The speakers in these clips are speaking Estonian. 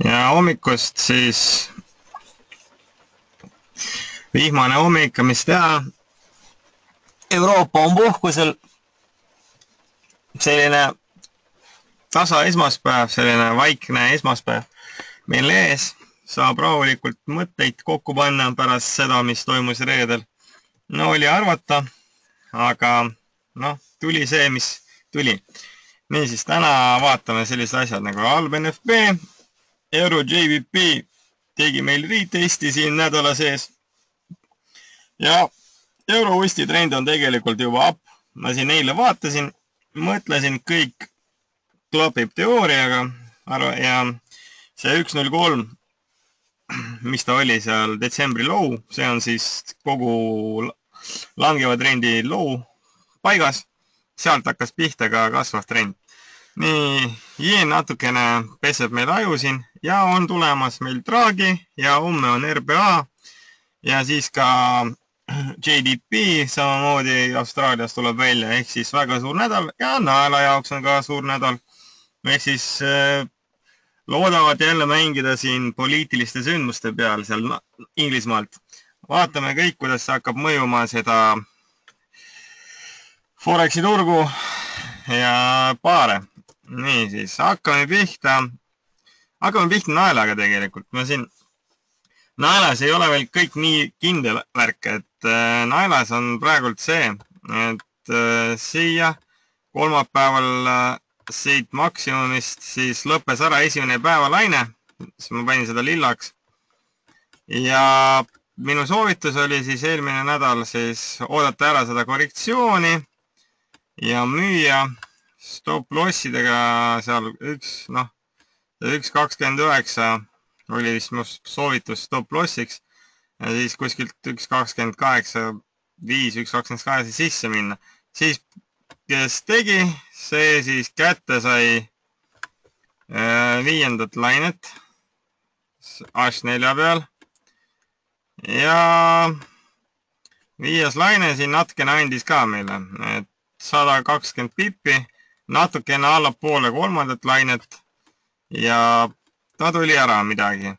ja hommikust siis vihmane hommik, mis teha. Euroopa on puhkusel. Selline tasa esmaspäev, selline vaikne esmaspäev meil ees. Saab rahulikult mõtteid kokku panna pärast seda, mis toimus reedel. No oli arvata, aga tuli see, mis tuli. Niisiis, täna vaatame sellised asjad nagu halb NFP, Euro JVP tegi meil retesti siin nädala sees. Ja euro uusti trend on tegelikult juba up. Ma siin eile vaatasin, mõtlesin, kõik klapib teooriaga ja see 1.03, mis ta oli seal detsembri low, see on siis kogu langeva trendi low paigas. Sealt hakkas pihta ka kasvav trend. Nii, jeen natukene peseb meil aju siin ja on tulemas meil Draghi ja homme on RBA ja siis ka JDP samamoodi Austraalias tuleb välja, ehk siis väga suur nädal ja naela jaoks on ka suur nädal. Ehk siis loodavad jälle mängida siin poliitiliste sündmuste peal seal Inglismaalt. Vaatame kõik, kuidas see hakkab mõjuma seda Foreksi turgu ja paare. Nii siis, hakkame pihta naelaga tegelikult. Ma siin naelas ei ole veel kõik nii kindel värk, et naelas on praegult see, et siia kolmapäeval siit maksimumist siis lõppes ära esimene päevalaine, siis ma panin seda lillaks. Ja minu soovitus oli siis eelmine nädal siis oodata ära seda korrektsiooni ja müüa stop lossidega seal 1.29 oli vist mu soovitus stop lossiks ja siis kuskilt 1.28, 1.28 sisse minna. Siis kes tegi, see siis kätte sai viiendat lainet H4 peal ja viies laine siin natukene andis ka meile, et 120 pippi, natukene allapoole kolmandat lainet ja ta tuli ära midagi.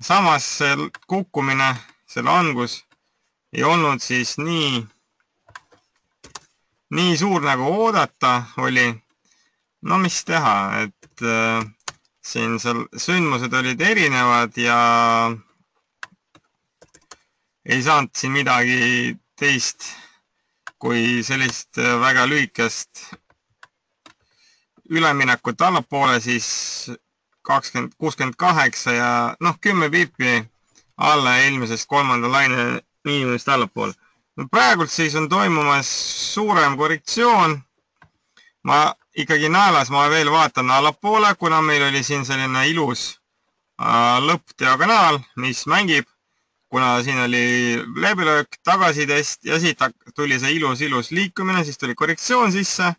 Samas see kukkumine, see langus ei olnud siis nii suur nagu oodata oli. No mis teha, et siin seal sündmused olid erinevad ja ei saanud siin midagi teist kui sellist väga lühikest üleminekut allapoole, siis 68 ja 10 pipi alla eelmisest kolmanda laine miinimumist allapoole. Praegult siis on toimumas suurem korrektsioon. Ma ikkagi naelas ma veel vaatan allapoole, kuna meil oli siin selline ilus lõppdiagonaal, mis mängib. Kuna siin oli läbilöök, tagasitest ja siit tuli see ilus liikumine, siis tuli korrektsioon sisse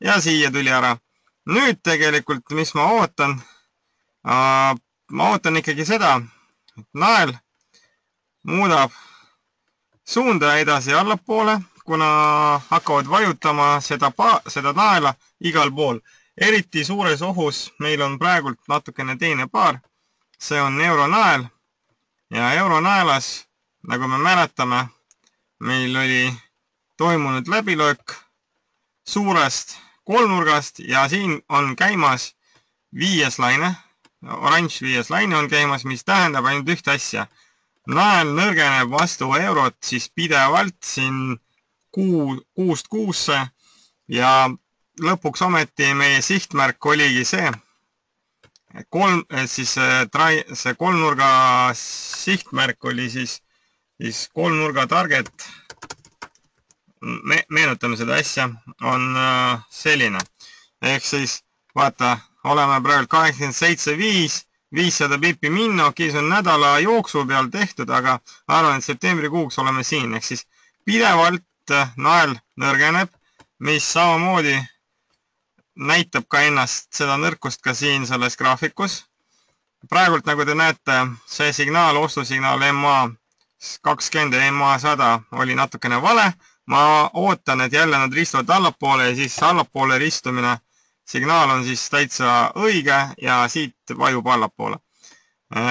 ja siia tuli ära. Nüüd tegelikult, mis ma ootan? Ma ootan ikkagi seda, et nael muudab suunda edasi allapoole, kuna hakkavad vajutama seda naela igal pool. Eriti suures ohus meil on praegult natukene teine paar. See on euronael. Ja euronaelas, nagu me mäletame, meil oli toimunud läbilöök suurest kolmnurgast ja siin on käimas viies laine, oranž viies laine on käimas, mis tähendab ainult ühte asja. Nael nõrgeneb vastu eurot siis pidevalt siin 6-6 ja lõpuks ometi meie sihtmärk oligi see, see kolmnurga sihtmärk oli siis kolmnurga target, meenutame seda asja, on selline. Ehk siis, vaata, oleme praegu 87.5, 500 pipi minna, okei, see on nädala jooksu peal tehtud, aga arvan, et septembrikuuks oleme siin. Ehk siis pidevalt nael nõrgeneb, mis samamoodi näitab ka ennast seda nõrkust ka siin selles graafikus. Praegult, nagu te näete, see signaal, ostusignaal MA20 ja MA100 oli natukene vale. Ma ootan, et jälle nad ristuvad allapoole ja siis allapoole ristumine signaal on siis täitsa õige ja siit vajub allapoole.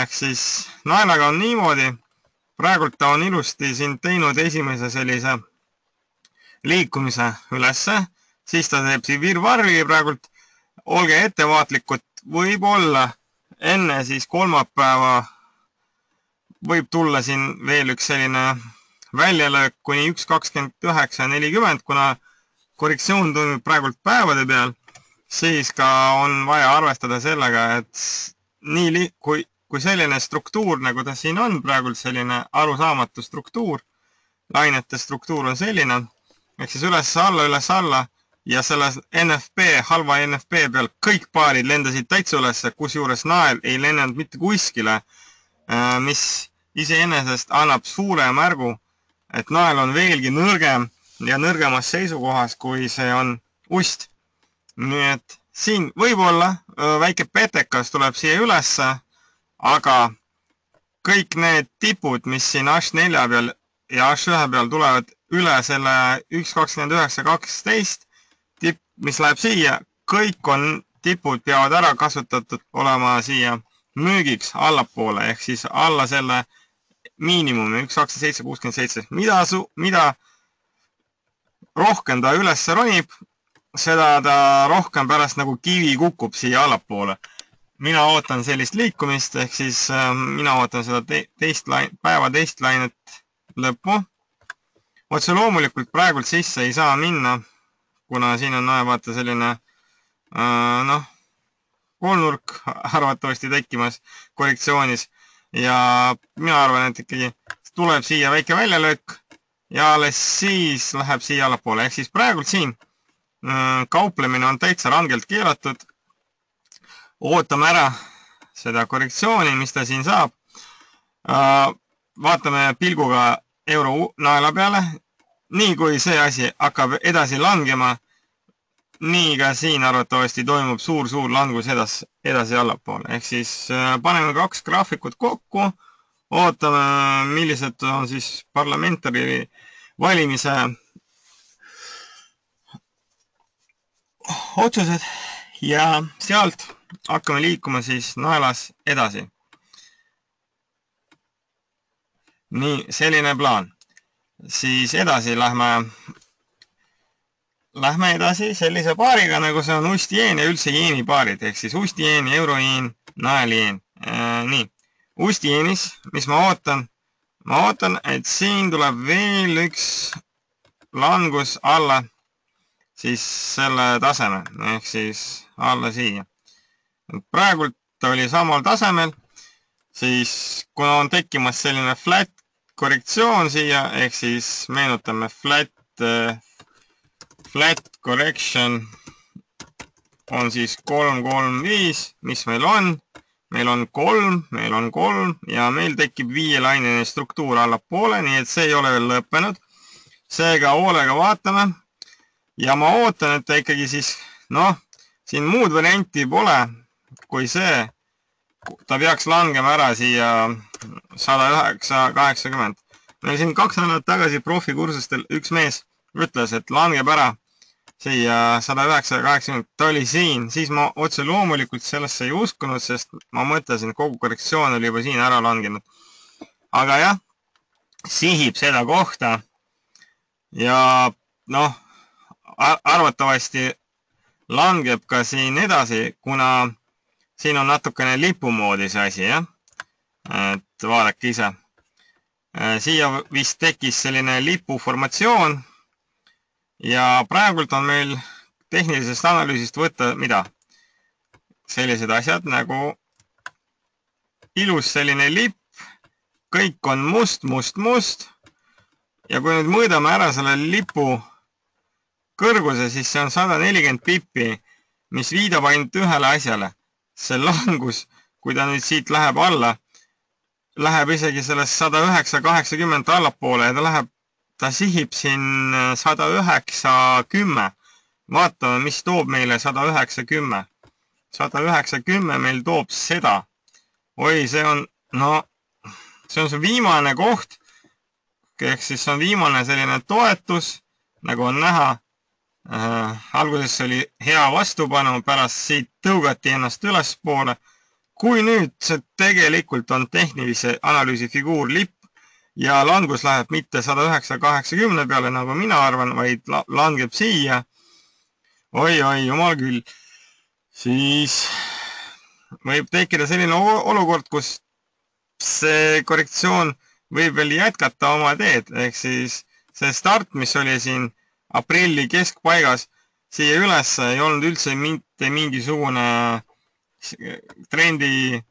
Ehk siis naelaga on niimoodi, praegult ta on ilusti siin teinud esimese sellise liikumise ülesse, siis ta teeb siin virvarri praegult, olge ettevaatlikud, võib-olla enne siis kolmapäeva võib tulla siin veel üks selline väljalöök kuni 1.29.40, kuna korrektsioon toimub praegult päevade peal, siis ka on vaja arvestada sellega, et kui selline struktuur, nagu ta siin on praegult, selline arusaamatu struktuur, lainete struktuur on selline, ehk siis üles-alla ja selle NFP, halva NFP peal kõik paarid lendasid täitsa ülesse, kusjuures nael ei lennanud mitte kuskile, mis iseenesest annab suure märgu, et nael on veelgi nõrgem ja nõrgemas seisukohas, kui see on ust. Nii et siin võib-olla väike petekas tuleb siia ülesse, aga kõik need tipud, mis siin H4 peal ja H1 peal tulevad üle selle 1.29.12 tipp, mis läheb siia, kõik on tipud peavad ära kasutatud olema siia müügiks allapoole, ehk siis alla selle miinimumi 1.27.67. Mida rohkem ta ülesse ronib, seda ta rohkem pärast nagu kivi kukub siia allapoole. Mina ootan sellist liikumist, ehk siis mina ootan seda päeva teist lainet lõppu. Otse loomulikult praegult sisse ei saa minna, kuna siin on vaata selline kolmnurk arvatavasti tekkimas korrektsioonis ja mina arvan, et ikkagi tuleb siia väike väljalöök ja alles siis läheb siia allapoole. Ehk siis praegult siin kauplemine on täitsa rangelt keelatud. Ootame ära seda korrektsiooni, mis ta siin saab. Vaatame pilguga euro naela peale. Nii kui see asi hakkab edasi langema, nii ka siin arvatavasti toimub suur langus edasi allapoole. Ehk siis paneme kaks graafikut kokku, ootame, millised on siis parlamentari valimise otsused ja sealt hakkame liikuma siis naelas edasi. Nii, selline plaan. Siis edasi lähme edasi sellise paariga, nagu see on ust-jeen ja üldse jeeni paarid, ehk siis ust-jeen, euro-jeen, nael-jeen. Nii, ust-jeenis, mis ma ootan? Ma ootan, et siin tuleb veel üks langus alla siis selle taseme, ehk siis alla siia. Praegult oli samal tasemel, siis kuna on tekkimas selline flat korrektsioon siia, ehk siis meenutame flat correction on siis 3-3-5, mis meil on? Meil on 3 ja meil tekib 5-lainine struktuur allapoole, nii et see ei ole veel lõppenud. Seega hoolega vaatame ja ma ootan, et ta ikkagi siis, siin muud varianti pole, kui see, ta peaks langema ära siia 109.80. Meil siin 2 nädalat tagasi profikursustel üks mees ütles, et langeb ära siia 109.80. Ta oli siin, siis ma otse loomulikult sellesse ei uskunud, sest ma mõtlesin, et kogu korrektsioon oli juba siin ära langenud. Aga jah, sihib seda kohta ja arvatavasti langeb ka siin edasi, kuna siin on natukene lipumoodi see asi, jah? Et vaadake ise. Siia vist tekkis selline lipuformatsioon ja praegult on meil tehnilisest analüüsist võtta mida? Sellised asjad nagu ilus selline lipp, kõik on must ja kui nüüd mõõdame ära selle lipu kõrguse, siis see on 140 pippi, mis viidab ainult ühele asjale. See langus, kui ta nüüd siit läheb alla, läheb isegi sellest 109.80 allapoole ja ta sihib siin 109.10. Vaatame, mis toob meile 109.10. 109.10 meil toob seda. Oi, see on see viimane koht, ehk siis see on viimane selline toetus, nagu on näha. Alguses oli hea vastupanu, pärast siit tõugati ennast ülespoole. Kui nüüd see tegelikult on tehnilise analüüsi figuur lipp ja langus läheb mitte 109.80 peale, nagu mina arvan, vaid langeb siia, oi, jumal küll, siis võib tekkida selline olukord, kus see korrektsioon võib veel jätkata oma teed, ehk siis see start, mis oli siin aprilli keskpaigas, siia üles ei olnud üldse mitte mingisugune trendi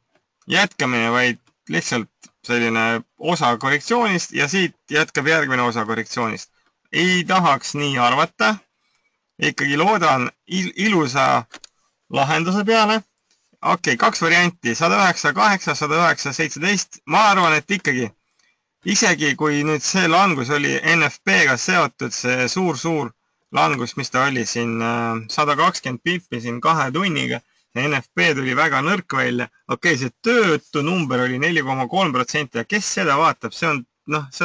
jätkamine, vaid lihtsalt selline osa korrektsioonist ja siit jätkab järgmine osa korrektsioonist. Ei tahaks nii arvata, ikkagi loodan ilusa lahenduse peale. Okei, kaks varianti, 109.8, 109.17. Ma arvan, et ikkagi, isegi kui nüüd see langus oli NFP-ga seotud, see suur langus, mis ta oli siin 120 pippi siin 2 tunniga, see NFP tuli väga nõrk välja. Okei, see töötu number oli 4,3% ja kes seda vaatab, see on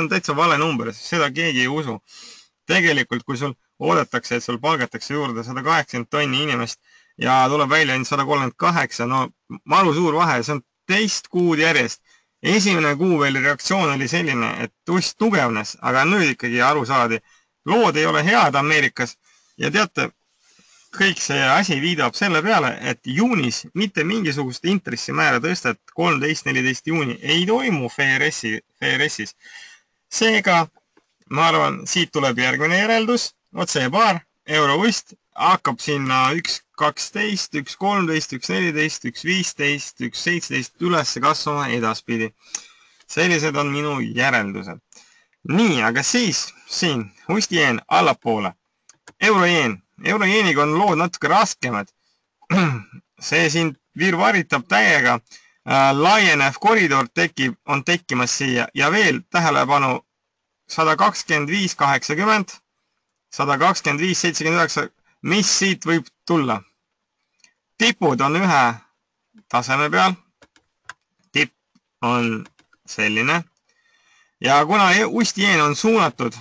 täitsa vale number, seda keegi ei usu. Tegelikult, kui sul oodatakse, et sul palgatakse juurde 180 tonni inimest ja tuleb välja ainult 138, no maru suur vahe, see on teist kuud järjest. Esimene kuu veel reaktsioon oli selline, et ust tugevnes, aga nüüd ikkagi aru saadi. Lood ei ole head Ameerikas ja teate, kõik see asi viidab selle peale, et juunis mitte mingisugust intressimäära tõstet 13-14 juuni ei toimu FRS-is. Seega, ma arvan, siit tuleb järgmine järeldus, otse paar euroust hakkab sinna 1.12, 1.13, 1.14, 1.15, 1.17 üles kasvama edaspidi. Sellised on minu järeldused. Nii, aga siis siin ust-jeen allapoole. Euro-jeen. Euro-jeeniga on lood natuke raskemad. See siin virvaritab täiega. Laienev koridor on tekkimas siia ja veel tähelepanu 125.80, 125.79, mis siit võib tulla? Tipud on ühe taseme peal. Tipp on selline. Ja kuna ust-jeen on suunatud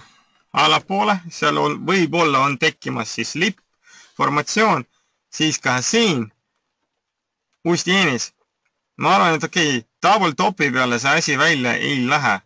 allapoole, seal võib-olla on tekkimas siis lipp-formatsioon, siis ka siin ust-jeenis. Ma arvan, et okei, double topi peale see asi välja ei lähe,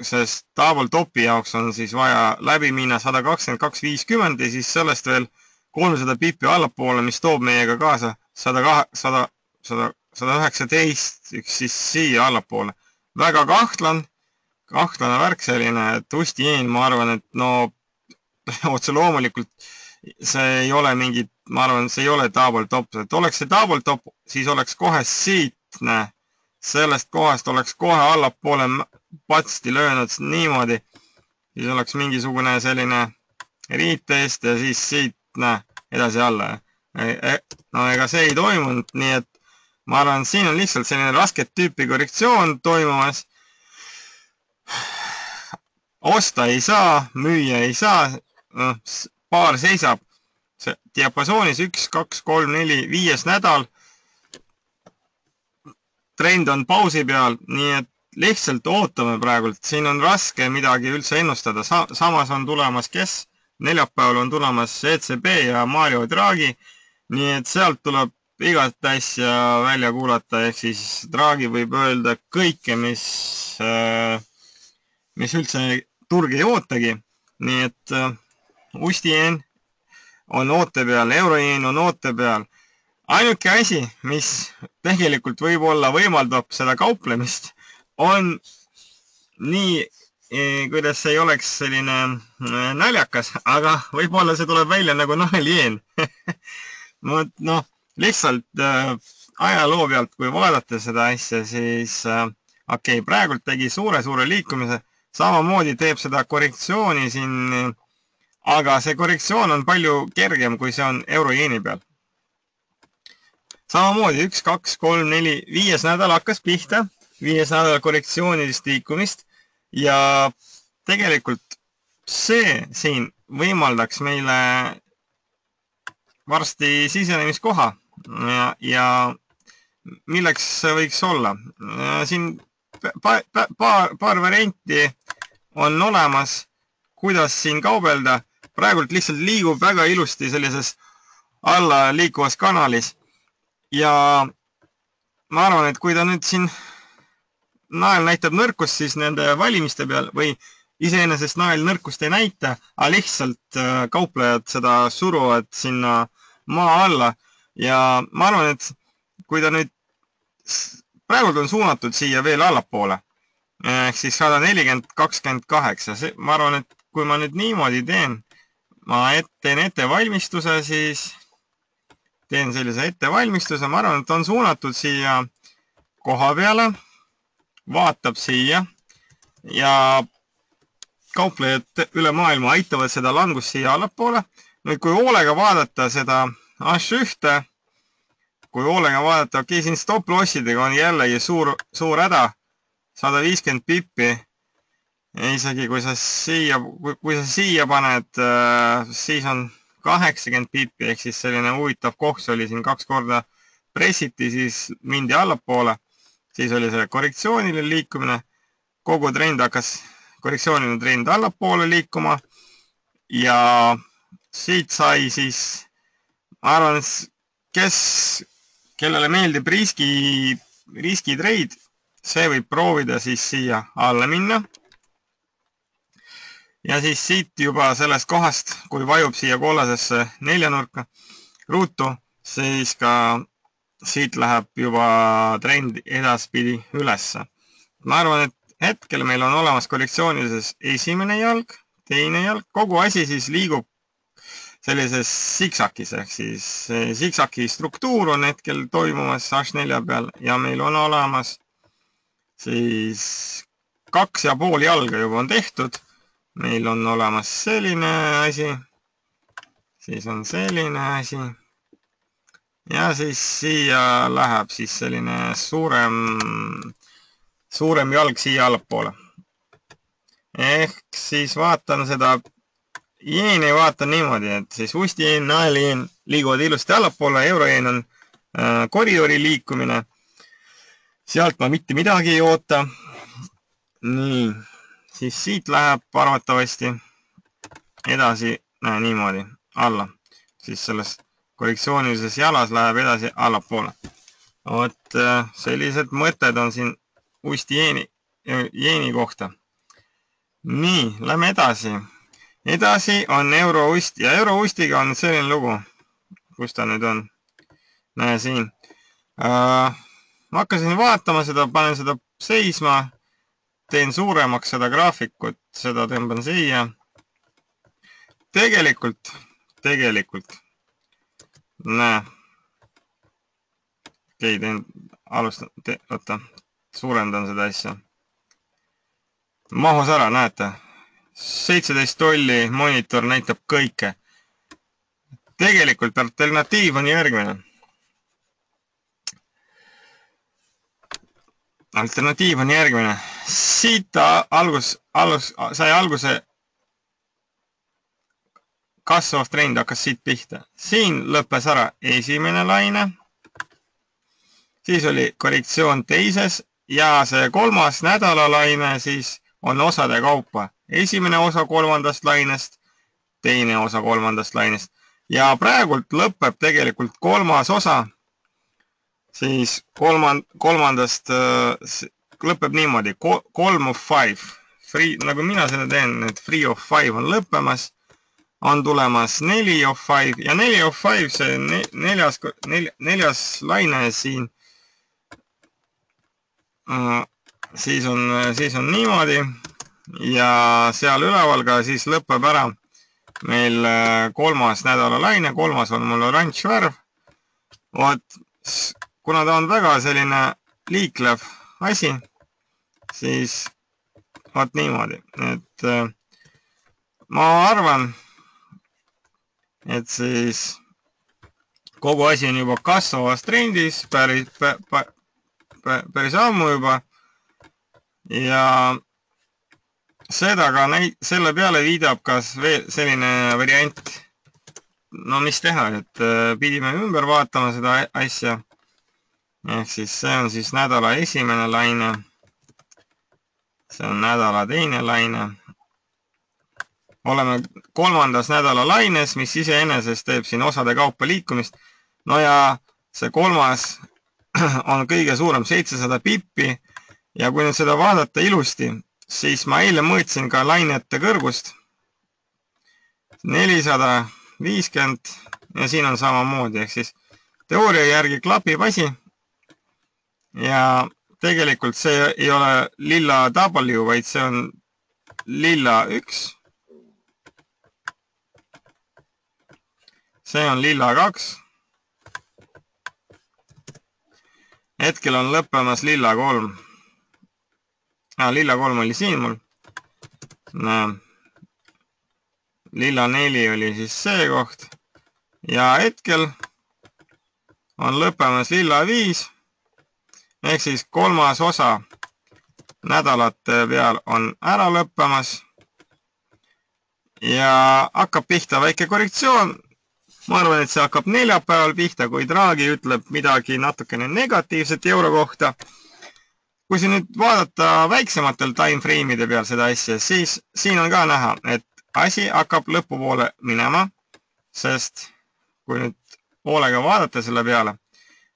sest double topi jaoks on siis vaja läbi minna 122.50 ja siis sellest veel 300 pippi allapoole, mis toob meiega kaasa 119, üks siis siia allapoole. Väga kahtlane värk selline, et ust-jeen, ma arvan, et no otse loomulikult see ei ole mingit, ma arvan, see ei ole double top, et oleks see double top, siis oleks kohe siit, sellest kohast oleks kohe allapoole patsti löönud niimoodi, siis oleks mingisugune selline riitest ja siis siit edasi alla. No ega see ei toimunud, nii et ma arvan, siin on lihtsalt selline rasket tüüpi korrektsioon toimumas. Osta ei saa, müüa ei saa, paar seisab diapasoonis 1, 2, 3, 4, 5 nädal. Trend on pausi peal, nii et lihtsalt ootame praegult. Siin on raske midagi üldse ennustada. Samas on tulemas kes? Neljapäeval on tulemas ECB ja Mario Draghi, nii et sealt tuleb igat asja välja kuulata, ehk siis Draghi võib öelda kõike, mis üldse turg ei ootagi. Nii et ust-jeen on oote peal, euro-jeen on oote peal. Ainuke asi, mis tegelikult võib-olla võimaldab seda kauplemist, on nii, kuidas see ei oleks selline naljakas, aga võib-olla see tuleb välja nagu nahel-jeen. No, lihtsalt ajaloo pealt, kui vaadata seda asja, siis okei, praegult tegi suure liikumise, samamoodi teeb seda korrektsiooni siin, aga see korrektsioon on palju kergem, kui see on euro-jeeni peal. Samamoodi 1, 2, 3, 4, 5 nädal hakkas pihta, 5 nädal korrektsioonilist liikumist ja tegelikult see siin võimaldaks meile varsti sisenemiskoha ja milleks see võiks olla. Siin paar varianti on olemas, kuidas siin kaubelda. praegult lihtsalt liigub väga ilusti sellises alla liikuvas kanalis. Ja ma arvan, et kui ta nüüd siin nael näitab nõrkust, siis nende valimiste peal või iseenesest nael nõrkust ei näita, aga lihtsalt kauplejad seda suruvad sinna maa alla. Ja ma arvan, et kui ta nüüd praegult on suunatud siia veel allapoole, ehk siis 140-28. Ma arvan, et kui ma nüüd niimoodi teen, ma teen ettevalmistuse, siis teen sellise ettevalmistuse, ma arvan, et on suunatud siia koha peale, vaatab siia ja kauplejad üle maailma aitavad seda langust siia allapoole. Nüüd, kui hoolega vaadata seda H1, kui hoolega vaadata, okei, siin stop-lossidega on jällegi suur häda, 150 pippi. Isegi kui sa siia paned, siis on 80 pippi, ehk siis selline huvitav kohs oli siin 2 korda pressiti, siis mindi allapoole, siis oli see korrektsiooniline liikumine, kogu trend hakkas korrektsiooniline trend allapoole liikuma ja siit sai siis, ma arvan, et kellele meeldib riskitreid, see võib proovida siis siia alla minna. Ja siis siit juba sellest kohast, kui vajub siia kollasesse 4-nurka ruutu, siis ka siit läheb juba trend edaspidi ülesse. Ma arvan, et hetkel meil on olemas korrektsioonilises esimene jalg, teine jalg, kogu asi siis liigub sellises siksakis, ehk siis siksaki struktuur on hetkel toimumas H4 peal ja meil on olemas siis 2,5 jalga juba on tehtud. Meil on olemas selline asi, siis on selline asi ja siis siia läheb siis selline suurem jalg siia allapoole. Ehk siis vaatan seda jeeni vaatan niimoodi, et siis ustijeen, naeljeen liiguvad ilusti allapoole, eurojeen on koridori liikumine. Sealt ma mitte midagi ei oota. Nii, siis siit läheb arvatavasti edasi niimoodi alla. Siis selles korrektsioonilises jalas läheb edasi allapoole. Vot sellised mõtted on siin ustjeeni kohta. Nii, lähme edasi. Edasi on euroust ja euroustiga on selline lugu, kus ta nüüd on. Näe siin. Ma hakkasin vaatama seda, panen seda seisma, teen suuremaks seda graafikut, seda tõmban siia. Tegelikult, näe. Okei, suurendan seda asja. Mahus ära, näete. 17 tolli monitor näitab kõike. Tegelikult alternatiiv on järgmine. Siit sai alguse kasvav trend hakkas siit pihta. Siin lõppes ära esimene laine. Siis oli korrektsioon teises ja see kolmas nädalalaine siis on osade kaupa. Esimene osa kolmandast lainest, teine osa kolmandast lainest. Ja praegult lõpeb tegelikult kolmas osa, siis kolmandast lõpeb niimoodi, 3 of 5. Nagu mina seda teen, et 3 of 5 on lõppemas, on tulemas 4 of 5 ja 4 of 5, see neljas laine siin, siis on niimoodi. Ja seal üleval ka siis lõpeb ära meil kolmas nädalalaine, kolmas on mul oranž värv. Vot, kuna ta on väga selline liiklev asi, siis vot niimoodi. Et ma arvan, et siis kogu asi on juba kasvavas trendis, päris ammu juba. Ja seda ka selle peale viidab kas veel selline variant, no mis teha, et pidime ümber vaatama seda asja. Ehk siis see on siis nädala esimene laine, see on nädala teine laine oleme 3. nädala laines, mis iseenesest teeb siin osade kaupa liikumist. No ja see 3. on kõige suurem 700 pippi ja kui nüüd seda vaadata ilusti, siis ma eile mõõtsin ka lainete kõrgust 450 ja siin on samamoodi, ehk siis teooria järgi klapib asi ja tegelikult see ei ole lilla W, vaid see on lilla 1. See on lilla 2. Hetkel on lõppemas lilla 3. Lilla 3 oli siin mul. Lilla 4 oli siis see koht. Ja hetkel on lõppemas lilla 5. Ehk siis 3. osa nädalate peal on ära lõppemas. Ja hakkab pihta väike korrektsioon. Ma arvan, et see hakkab neljapäeval pihta, kui Draghi ütleb midagi natukene negatiivset euro kohta. Kui siin nüüd vaadata väiksematel timeframe'ide peal seda asja, siis siin on ka näha, et asi hakkab lõpupoole minema, sest kui nüüd hoolega vaadata selle peale,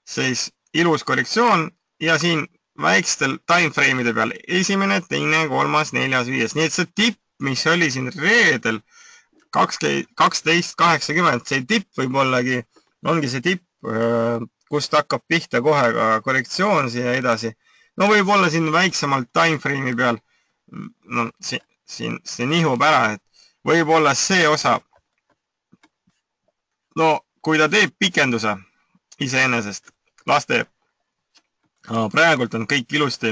siis ilus korrektsioon ja siin väikstel timeframe'ide peal 1., 2., 3., 4., 5. Nii et see tipp, mis oli siin reedel 12.80, see tipp võibollagi ongi see tipp, kust hakkab pihta kohe ka korrektsioon siia edasi. No võib-olla siin väiksemalt timeframe'i peal, no siin see nihub ära, et võib-olla see osa, no kui ta teeb pikenduse iseenesest, las teeb. Praegult on kõik ilusti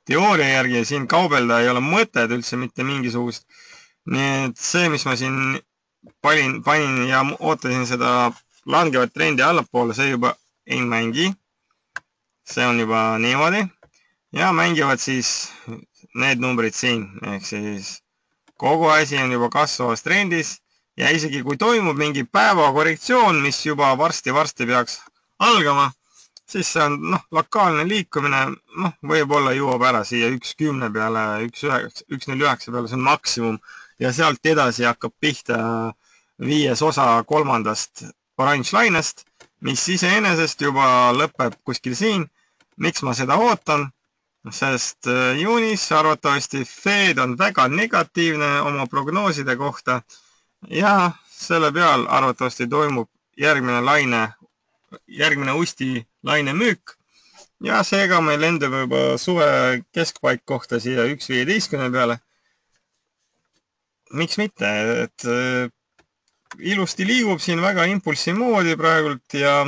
teooria järgi ja siin kaubelda ei ole mõtet üldse mitte mingisugust. Nii et see, mis ma siin panin ja ootasin seda langevat trendi allapoole, see juba ei mängi. See on juba niimoodi. Ja mängivad siis need numbrid siin. Ehk siis kogu asi on juba kasvavas trendis. Ja isegi kui toimub mingi päeva korrektsioon, mis juba varsti peaks algama, siis see on lokaalne liikumine, võib-olla jõuab ära siia 1.10 peale, 1.09 peale, see on maksimum. Ja sealt edasi hakkab pihta 5. osa 3. oranž lainest, mis iseenesest juba lõpeb kuskil siin. Miks ma seda ootan? Sest juunis arvatavasti Fed on väga negatiivne oma prognooside kohta ja selle peal arvatavasti toimub järgmine usti laine müük ja seega meil lendab juba suve keskpaik kohta siia 1.15 peale. Miks mitte, et ilusti liigub siin väga impulsi moodi praegult ja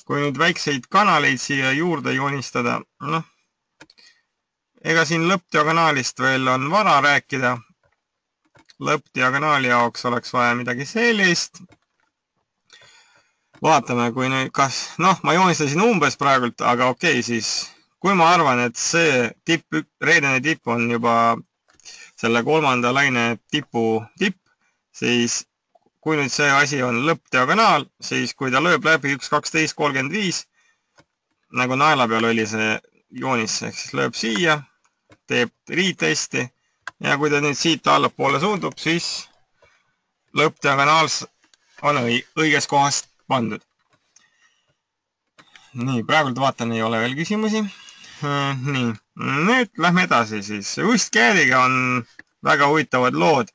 kui nüüd väikseid kanaleid siia juurde joonistada, ega siin lõppdiagonaalist veel on vara rääkida. Lõppdiagonaali jaoks oleks vaja midagi sellist. Vaatame, kui nüüd kas, ma joonistasin umbes praegult, aga okei, siis kui ma arvan, et see reedene tipp on juba selle 3. laine tipp, siis kui nüüd see asi on lõppdiagonaal, siis kui ta lööb läbi 1.12.35, nagu naela peal oli see joonis, ehk siis lööb siia, teeb retesti ja kui ta nüüd siit allapoole suundub, siis lõppdiagonaal on õiges kohas pandud. Nii, praegult vaatan, ei ole veel küsimusi. Nii, nüüd lähme edasi siis. Ust-Käädiga on väga huvitavad lood.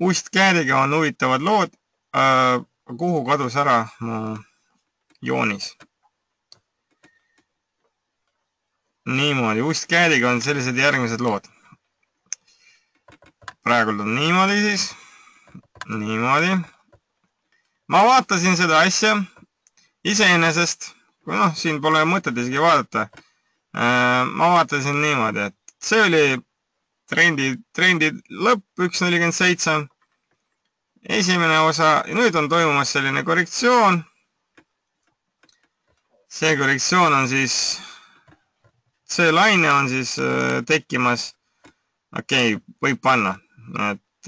Ust-Käädiga on huvitavad lood. Kuhu kadus ära mu joonis? Niimoodi, Ust-Käädiga on sellised järgmised lood. Praegult on niimoodi siis. Niimoodi. Ma vaatasin seda asja iseenesest, kui siin pole mõtet isegi vaadata. Ma vaatasin niimoodi, et see oli trendi lõpp 1.47. Esimene osa, nüüd on toimumas selline korrektsioon. See korrektsioon on siis, see laine on siis tekkimas, okei, võib panna, et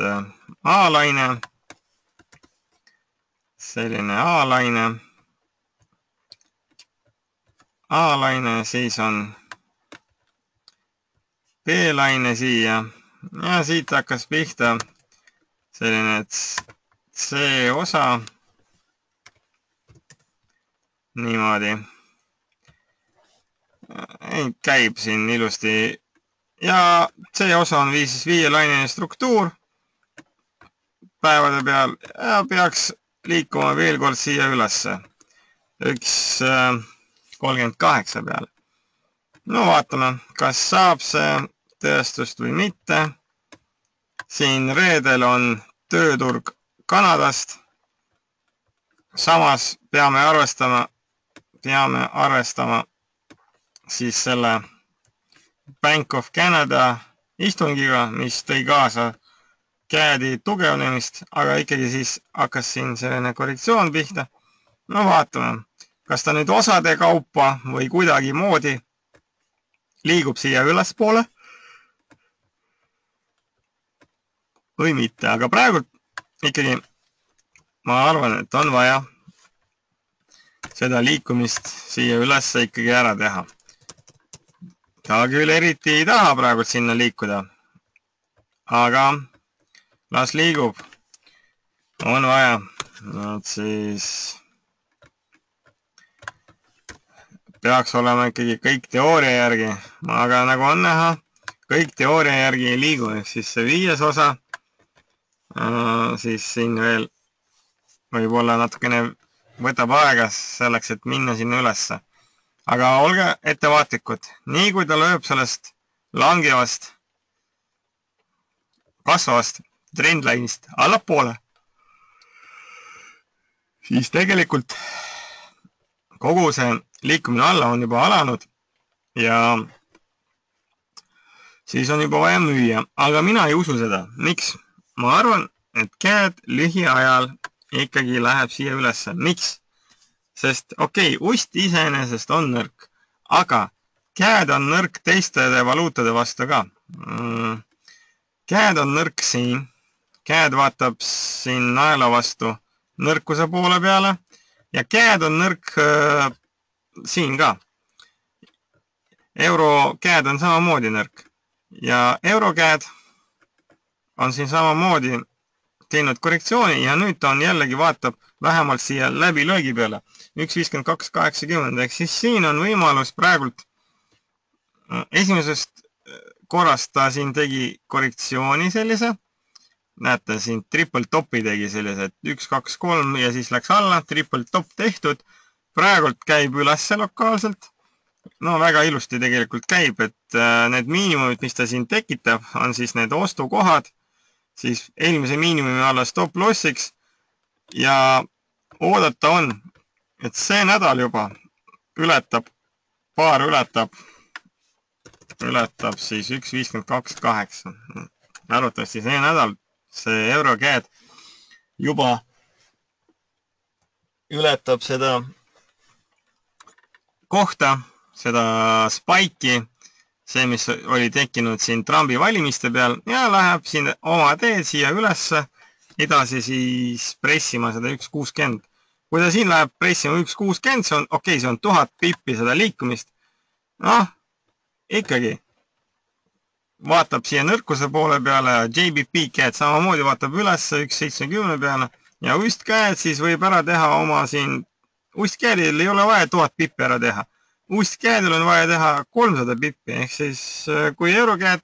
A-laine, selline A-laine, siis on B-laine siia ja siit hakkas pihta selline C osa. Niimoodi. Käib siin ilusti. Ja C osa on siis 5-laineline struktuur päevade peal ja peaks liikuma veel kord siia ülesse. 1.38 peal. No vaatame, kas saab see tõestust või mitte. Siin reedel on tööturg Kanadast. Samas peame arvestama siis selle Bank of Canada istungiga, mis tõi kaasa CAD-i tugevnemist, aga ikkagi siis hakkas siin selline korrektsioon pihta. No vaatame, kas ta nüüd osade kaupa või kuidagi moodi liigub siia ülespoole või mitte, aga praegu ikkagi ma arvan, et on vaja seda liikumist siia üles ikkagi ära teha. Ta küll eriti ei taha praegu sinna liikuda, aga las liigub. On vaja. Nüüd siis peaks olema ikkagi kõik teooria järgi, aga nagu on näha, kõik teooria järgi ei liigu, ehk siis see 5. osa, siis siin veel võib-olla natukene võtab aega selleks, et minna sinna ülesse. Aga olge ettevaatlikud, nii kui ta lööb sellest langevast, kasvavast trendline'ist allapoole, siis tegelikult kogu see liikumine alla on juba alanud ja siis on juba vaja müüa. Aga mina ei usu seda. Miks? Ma arvan, et CAD lühiajal ikkagi läheb siia ülesse. Miks? Sest ust iseenesest on nõrk, aga CAD on nõrk teiste valuutade vastu ka. CAD on nõrk siin. CAD vaatab siin naela vastu nõrkuse poole peale ja CAD on nõrk siin ka. Euro CAD on samamoodi nõrk ja Euro CAD on siin samamoodi teinud korrektsiooni ja nüüd ta on jällegi vaatab vähemalt siia läbi löögi peale 1.52.80 ehk siis siin on võimalus praegult esimesest korrast ta siin tegi korrektsiooni sellise. Näete, siin triple topi tegi sellised 1, 2, 3 ja siis läks alla, triple top tehtud. Praegult käib ülesse lokaalselt. No väga ilusti tegelikult käib, et need miinimumid, mis ta siin tekitab, on siis need ostukohad, siis eelmise miinimumi alla stop lossiks ja oodata on, et see nädal juba ületab siis 1.52.8. Arvatavasti see nädal see Euro CAD juba ületab seda kohta, seda spike'i, see, mis oli tekkinud siin Trumpi valimiste peal ja läheb siin oma teed siia ülesse, edasi siis pressima seda 1.60. Kui ta siin läheb pressima 1.60, see on see on 1000 pippi seda liikumist. Noh, ikkagi vaatab siia nõrkuse poole peale ja JBP CAD samamoodi vaatab ülesse 1.70 peale ja ust CAD siis võib ära teha oma siin, ust CAD-il ei ole vaja 1000 pippi ära teha. Ust CAD-il on vaja teha 300 pippi, ehk siis kui Euro CAD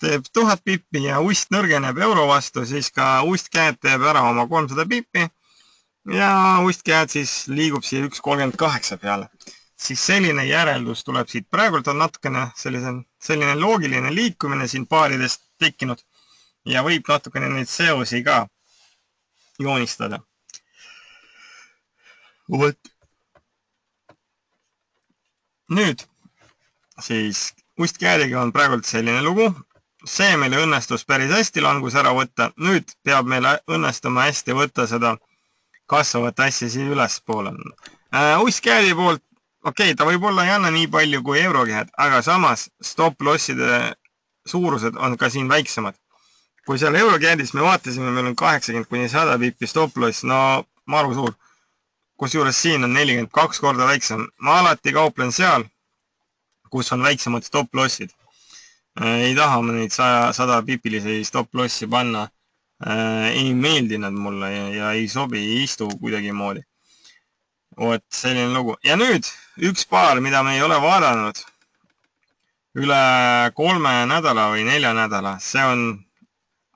teeb 1000 pippi ja ust nõrgeneb euro vastu, siis ka ust CAD teeb ära oma 300 pippi ja ust CAD siis liigub siia 1.38 peale. Siis selline järeldus tuleb siit. Praegult on natukene selline loogiline liikumine siin paaridest tekkinud ja võib natukene neid seosi ka joonistada. Nüüd siis ust CAD-iga on praegult selline lugu. See meil õnnestus päris hästi langus ära võtta. Nüüd peab meil õnnestuma hästi võtta seda kasvavat asja siia ülespoole. Ust CAD-i poolt ta võib-olla ei anna nii palju kui Euro CAD, aga samas stop-losside suurused on ka siin väiksemad. Kui seal Euro CAD-is me vaatasime, meil on 80-100 pippi stop-loss, no maru suur. Kusjuures siin on 42 korda väiksem. Ma alati kauplen seal, kus on väiksemad stop-lossid. Ei taha ma neid 100 pipilisi stop-lossi panna ei meeldi nad mulle ja ei sobi, ei istu kuidagi moodi. Vot selline lugu. Ja nüüd üks paar, mida me ei ole vaadanud üle 3 nädala või 4 nädala. See on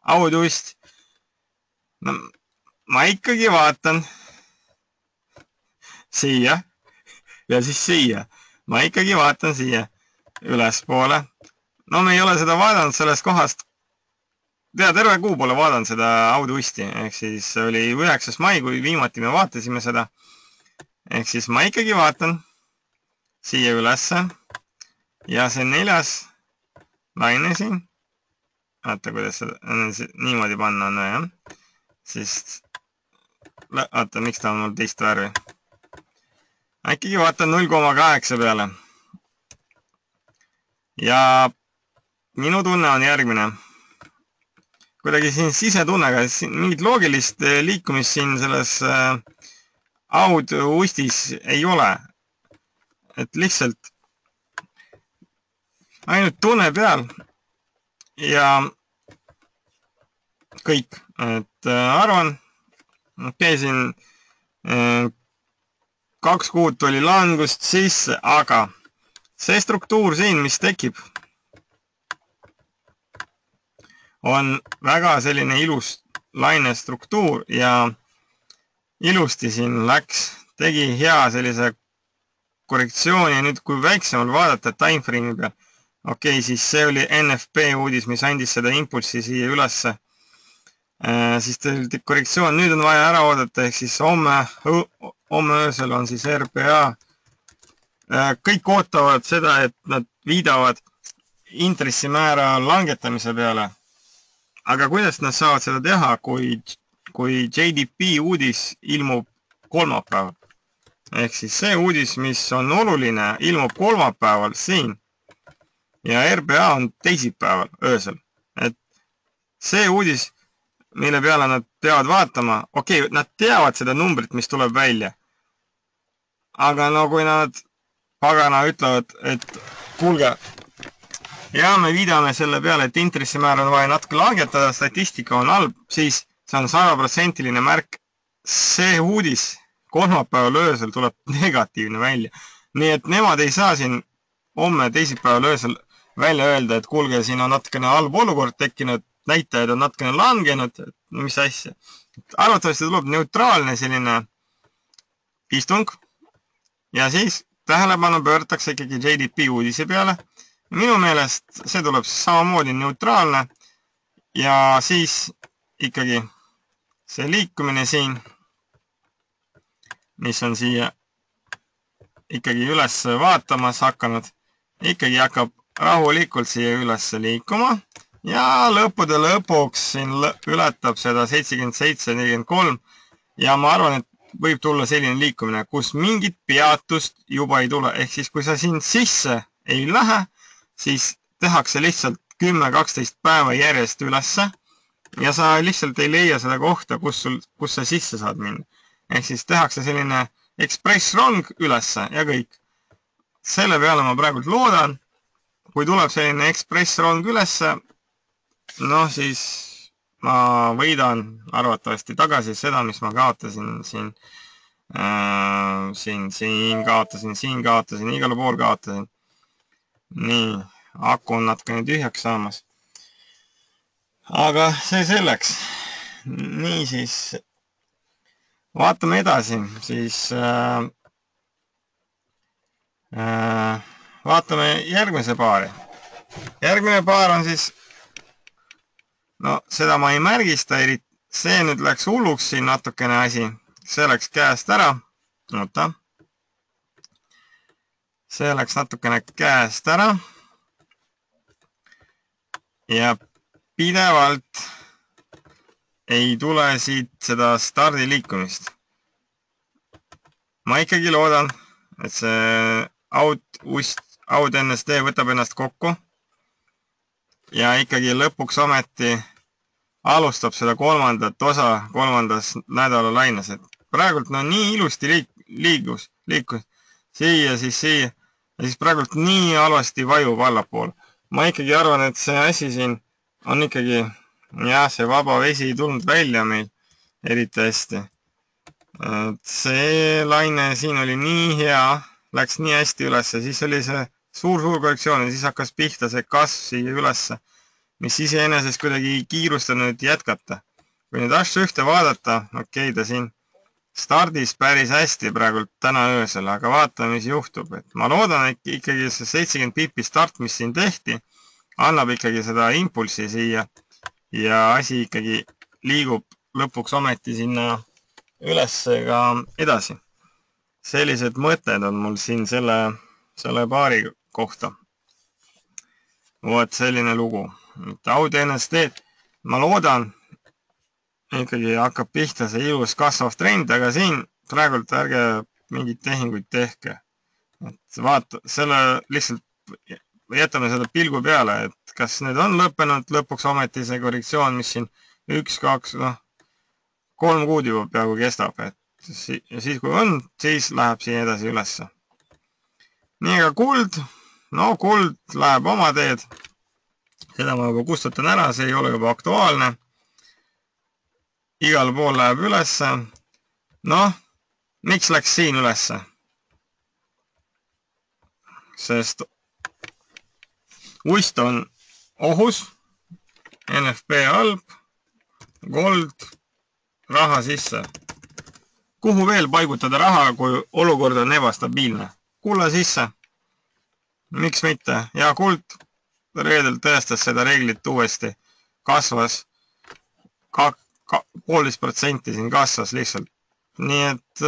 audust. No, ma ikkagi vaatan siia ja siis siia. Ma ikkagi vaatan siia ülespoole. No me ei ole seda vaadanud sellest kohast. Terve kuu pole vaadanud seda audusti. Ehk siis oli 9. mai, kui viimati me vaatasime seda. Ehk siis ma ikkagi vaatan siia ülesse. Ja see 4. laine siin. Vaata, kuidas seda niimoodi panna on, jah. Siis, vaata, miks ta on mul teist värvi. Ma ikkagi vaatan 0,8 peale. Ja minu tunne on järgmine. Kuidagi siin sisetunnega, mingit loogilist liikumist siin selles audustis ei ole. Et lihtsalt ainult tunne peal ja kõik. Et arvan, käisin 2 kuud tuli langust sisse, aga see struktuur siin, mis tekib, on väga selline ilus laine struktuur ja ilusti siin läks, tegi hea sellise korrektsiooni ja nüüd kui väiksemal vaadata timeframe'i peal, okei, siis see oli NFP uudis, mis andis seda impulssi siia ülesse. Siis tegi korrektsioon, nüüd on vaja ära oodata, ehk siis homme öösel on siis RPA. Kõik ootavad seda, et nad viidavad intressimäära langetamise peale. Aga kuidas nad saavad seda teha, kui JDP uudis ilmub kolmapäeval? Ehk siis see uudis, mis on oluline, ilmub kolmapäeval siin ja RPA on teisipäeval öösel. Et see uudis, mille peale nad peavad vaatama, okei, nad teavad seda numbrit, mis tuleb välja. Aga no kui nad pagana ütlevad, et kuulge, ja me viidame selle peale, et intressimäär on vaja natuke langetada, statistika on halb, siis see on 100% märk. See uudis kolmapäeval öösel tuleb negatiivne välja. Nii et nemad ei saa siin homme teisipäeval öösel välja öelda, et kuulge, siin on natukene halb olukord tekkinud, näitajad on natukene langenud, mis asja. Arvatavasti tuleb neutraalne selline istung ja siis tähelepanu pöörtakse ikkagi JDP uudise peale. Minu meelest see tuleb samamoodi neutraalne ja siis ikkagi see liikumine siin, mis on siia ikkagi üles vaatamas hakanud, ikkagi hakkab rahulikult siia üles liikuma ja lõppude lõpuks siin ületab seda 77-43 ja ma arvan, et võib tulla selline liikumine, kus mingit peatust juba ei tule. Ehk siis, kui sa siin sisse ei lähe, siis tehakse lihtsalt 10-12 päeva järjest ülesse ja sa lihtsalt ei leia seda kohta, kus sa sisse saad minna. Ehk siis tehakse selline ekspressrong ülesse ja kõik. Selle peale ma praegult loodan, kui tuleb selline ekspressrong ülesse, no siis ma võidan arvatavasti tagasi seda, mis ma kaotasin siin, siin kaotasin, igale pool kaotasin. Nii, aku on natukene tühjaks saamas. Aga see selleks. Nii siis, vaatame edasi, siis vaatame järgmise paari. Järgmine paar on siis, no seda ma ei märgista, see nüüd läks hulluks siin natukene asi, see läks käest ära, oota. See läks natukene käest ära ja pidevalt ei tule siit seda stardi liikumist. Ma ikkagi loodan, et see Aud NSD võtab ennast kokku ja ikkagi lõpuks ometi alustab seda kolmandat osa kolmandas nädala laines. Praegult no nii ilusti liikus siia, siis siia ja siis praegult nii halvasti vajub allapool. Ma ikkagi arvan, et see asi siin on ikkagi jah, see vaba vesi ei tulnud välja meil eriti hästi. See laine siin oli nii hea, läks nii hästi ülesse, siis oli see suur korrektsioon ja siis hakkas pihta see kasv siia ülesse, mis iseenesest kuidagi ei kiirustanud jätkata. Kui nüüd H1 vaadata, okei, ta siin stardis päris hästi praegult täna öösel, aga vaatame, mis juhtub. Et ma loodan, et ikkagi see 70 pipi start, mis siin tehti, annab ikkagi seda impulsi siia ja asi ikkagi liigub lõpuks ometi sinna ülesse ka edasi. Sellised mõtted on mul siin selle paari kohta. Vot selline lugu. Audi NSD, ma loodan, ikkagi hakkab pihta see ilus kasvav trend, aga siin praegult ärge mingid tehinguid tehke. Et vaata, selle lihtsalt jätame selle pilgu peale, et kas need on lõppenud lõpuks ometi see korrektsioon, mis siin 1, 2, 3 kuud juba peaaegu kestab. Et siis kui on, siis läheb siia edasi ülesse. Nii aga kuld, kuld läheb oma teed. Seda ma juba kustutan ära, see ei ole juba aktuaalne. Igal pool läheb ülesse. Miks läks siin ülesse? Sest ust on ohus, NFP halb, gold, raha sisse. Kuhu veel paigutada raha, kui olukord on ebastabiilne? Kulla sisse. Miks mitte? Ja kuld reedel tõestas seda reeglit uuesti. Kasvas 1,5% siin kasvas lihtsalt. Nii et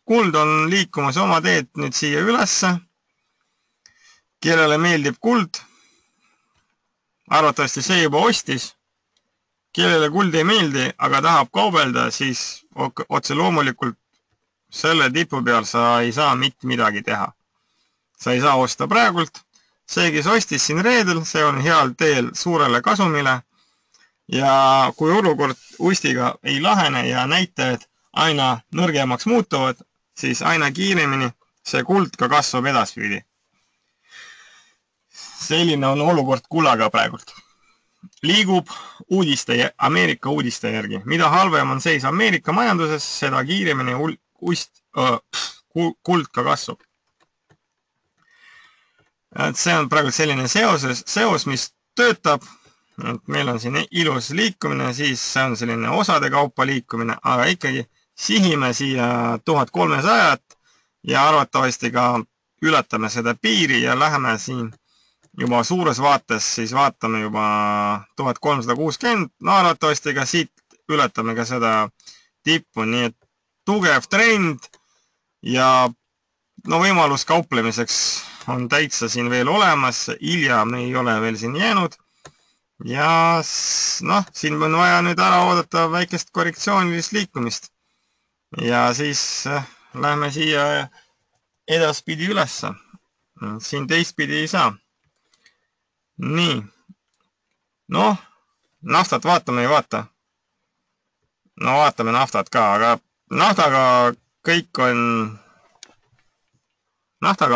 kuld on liikumas oma teed nüüd siia ülesse. Kellele meeldib kuld, arvatavasti see juba ostis. Kellele kuld ei meeldi, aga tahab kaubelda, siis otse loomulikult selle tipu peal sa ei saa mitte midagi teha. Sa ei saa osta praegult. See, kes ostis siin reedel, see on heal teel suurele kasumile. Ja kui olukord ustiga ei lahene ja näitajad aina nõrgemaks muutuvad, siis aina kiiremini see kuld ka kasvab edaspidi. Selline on olukord kullaga praegult. Liigub Ameerika uudiste järgi. Mida halvem on seis Ameerika majanduses, seda kiiremini kuld ka kasvab. See on praegu selline seos, mis töötab. Meil on siin ilus liikumine, siis see on selline osade kaupa liikumine, aga ikkagi sihime siia 1300 ja arvatavasti ka ületame seda piiri ja läheme siin juba suures vaates, siis vaatame juba 1360, arvatavasti ka siit ületame ka seda tippu, nii et tugev trend ja võimalus kauplemiseks on täitsa siin veel olemas, hilja me ei ole veel siin jäänud. Ja siin on vaja nüüd ära oodata väikest korrektsioonilist liikumist. Ja siis lähme siia edaspidi ülesse. Siin teistpidi ei saa. Nii. Naftat vaatame ei vaata. Vaatame naftat ka, aga naftaga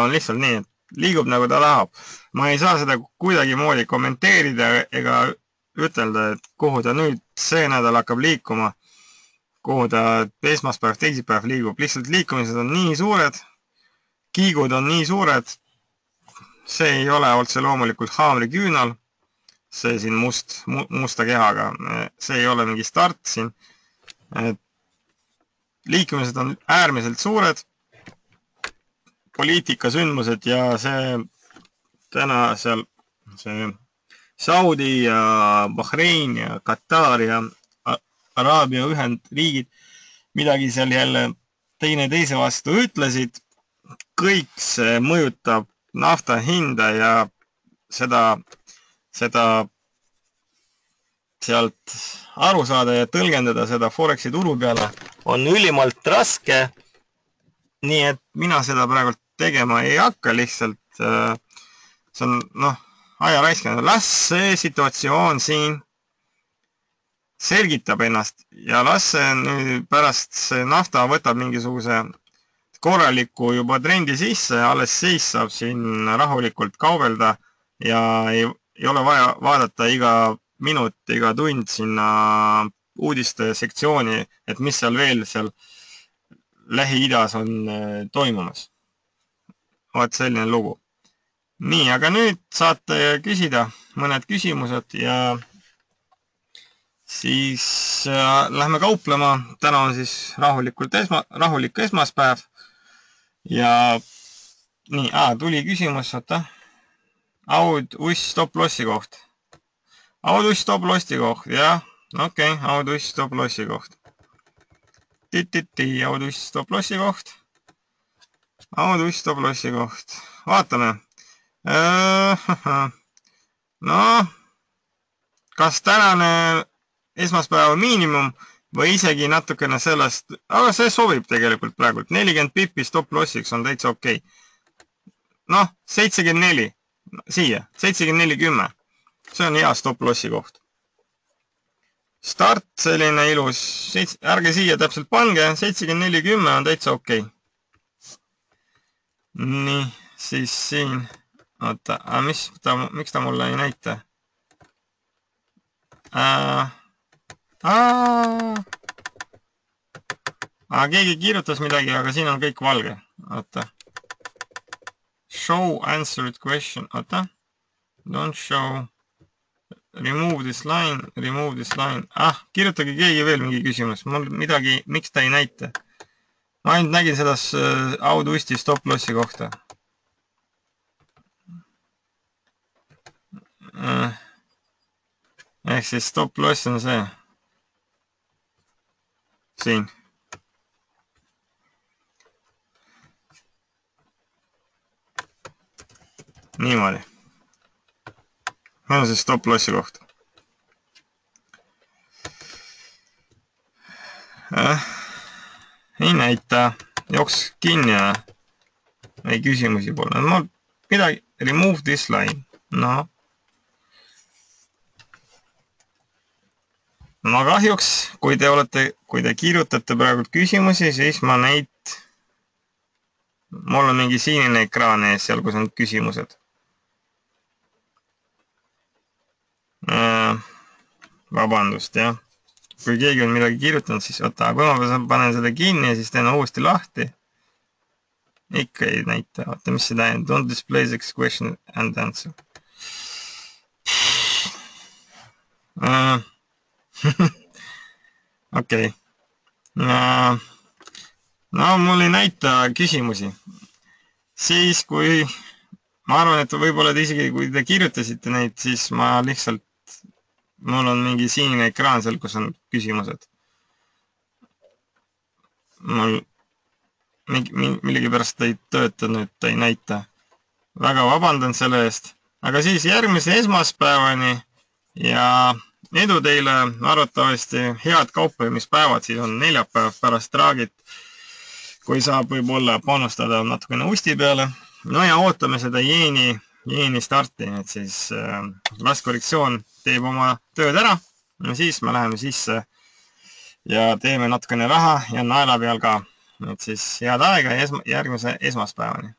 on lihtsalt nii, et liigub nagu ta tahab. Ma ei saa seda kuidagi moodi kommenteerida ega ütelda, et kuhu ta nüüd see nädal hakkab liikuma, kuhu ta esmaspäev, teisipäev liigub. Lihtsalt liikumised on nii suured, kiigud on nii suured. See ei ole otse loomulikult haamriküünal, see siin musta kehaga. See ei ole mingi start siin. Liikumised on äärmiselt suured. Poliitikasündmused ja see täna seal see Saudi ja Bahrein ja Katar ja Araabia Ühendriigid midagi seal jälle teise vastu ütlesid. Kõik see mõjutab nafta hinda ja seda sealt aru saada ja tõlgendada seda Foreksi turu peale on ülimalt raske. Nii et mina seda praegu tegema ei hakka lihtsalt. See on, aja raiskanud. Las see situatsioon siin selgitab ennast ja las see nüüd pärast see nafta võtab mingisuguse korraliku juba trendi sisse, alles siis saab siin rahulikult kaubelda ja ei ole vaja vaadata iga minut, iga tund sinna uudiste sektsiooni, et mis seal veel seal Lähi-Idas on toimumas. Vaat selline lugu. Nii, aga nüüd saate küsida mõned küsimused ja siis lähme kauplema. Täna on siis rahulik esmaspäev. Ja nii, tuli küsimus, oota. Aud uss stop-lossi koht. Aud uss stop-lossi koht, jah. Okei, Aud uss stop-lossi koht. Aud uss stop-lossi koht. Aud uss stop-lossi koht. Vaatame. No, kas tänane esmaspäeva miinimum või isegi natukene sellest, aga see sobib tegelikult praegult. 40 pippi stop-lossiks on täitsa okei. Noh, 74 siia, 74.10. See on hea stop-lossi koht. Start selline ilus, ärge siia täpselt pange, 74.10 on täitsa okei. Nii, siis siin, oota, miks ta mulle ei näita? Keegi kirjutas midagi, aga siin on kõik valge. Oota. Show answered question. Oota. Don't show. Remove this line. Remove this line. Kirjutage keegi veel mingi küsimus. Mul midagi, miks ta ei näita? Ma ainult nägin seda Aud usti stop-lossi kohta. Ehk siis stop-loss on see. Siin. Niimoodi. On see stop-lossi koht. Ei näita. Joks kinni ja ei küsimusi pole. Mul midagi. Remove this line. No. Ma kahjuks, kui te kirjutate praegu küsimusi, siis ma neid, mul on mingi sinine ekraan ees seal, kus on küsimused. Vabandust, jah. Kui keegi on midagi kirjutanud, siis oota, kui ma panen seda kinni ja siis teen uuesti lahti. Ikka ei näita. Oota, mis see tähendab? Don't display this question and answer. Okei. No, mul ei näita küsimusi. Siis, kui ma arvan, et võib-olla isegi kui te kirjutasite neid, siis ma lihtsalt, mul on mingi sinine ekraan seal, kus on küsimused. Mul millegi pärast ei tööta nüüd, ei näita. Väga vabandan selle eest. Aga siis järgmise esmaspäevani ja edu teile, arvatavasti head kauplemispäevad, siis on neljapäev pärast Draagit, kui saab võib-olla panustada natukene usti peale. No ja ootame seda jeeni starti, et siis las korrektsioon teeb oma tööd ära ja siis me läheme sisse ja teeme natukene raha ja naela peal ka. Et siis head aega järgmise esmaspäevani.